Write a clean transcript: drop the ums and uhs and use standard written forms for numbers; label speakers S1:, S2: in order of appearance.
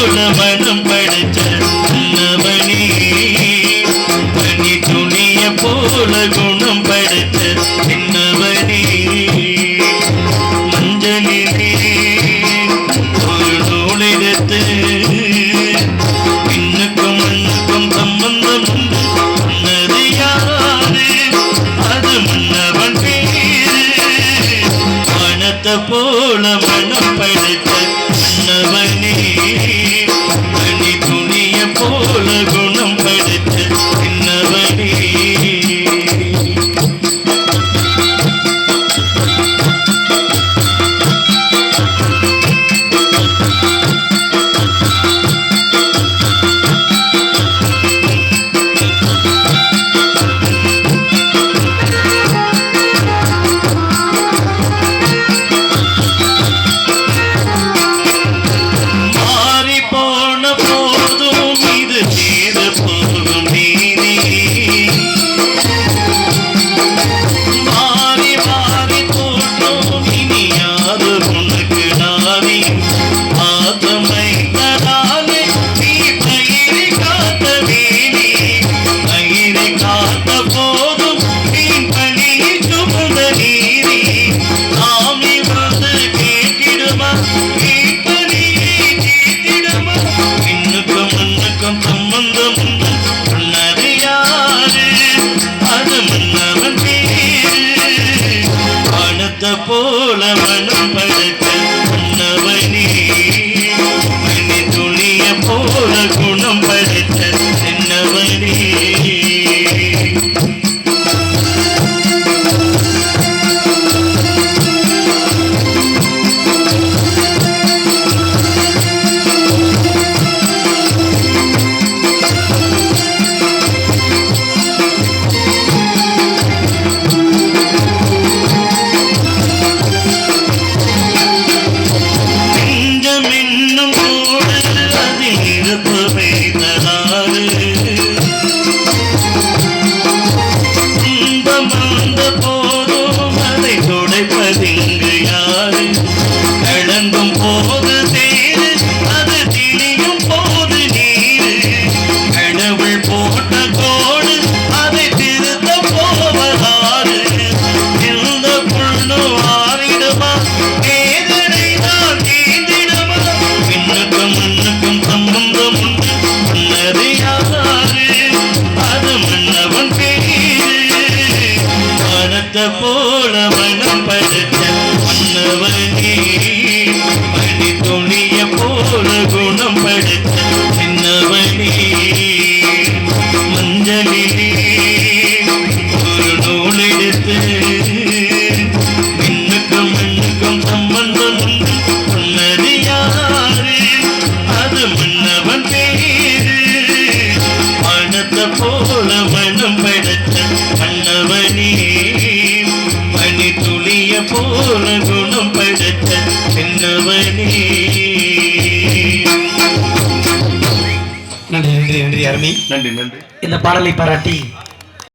S1: போல மனம் படைச்ச நல்லவனே, பனி துணிய போல குணம் படைச்ச சின்னவனே, மஞ்சளிலே ஒரு நூல் எடுத்து இன்னுக்கும் மண்ணுக்கும் சம்பந்தம் உண்டு சொன்னது யாரு? அது மன்னவன் பேரு. மனத்தை போல மனம் படைத்த மன்னவனே, பனி துணிய போல குணம் படைத்த சின்னவனே. போல மனம் படைத்த மன்னவனே, பனி துணிய போல குணம் படைத்த சின்னவனே. துடைப்பதிங்கு யாரு? கடந்தும் போது தேரு, அது திணியும் போது நீரு. கடவுள் போட்ட கோடு, அதை திருத்த போவதாறு? எந்த புண்ணும் ஆறிடுமா, வேதனை தான் தீர்ந்திடுமா? விண்ணுக்கும் மண்ணுக்கும் சம்பந்தம் உண்டு சொன்னது யாரு? அது மன்னவன் பேரு. மனத்தை போல மனம் படைத்த மன்னவனே, பனி துணிய போல குணம் படைத்த சின்னவனே, மஞ்சளிலே ஒரு நூல் எடுத்து விண்ணுக்கும் மண்ணுக்கும் சம்பந்தம் உண்டு சொன்னது யாரு? அது மன்னவன் பேரு. மனத்தை போல மனம் படைத்த மன்னவனே, பனி துளிய போல குணம் படைத்த சின்னவனே.
S2: நன்றி நன்றி நன்றி அருமை.
S1: நன்றி நன்றி.
S2: இந்த பாடலை பாராட்டி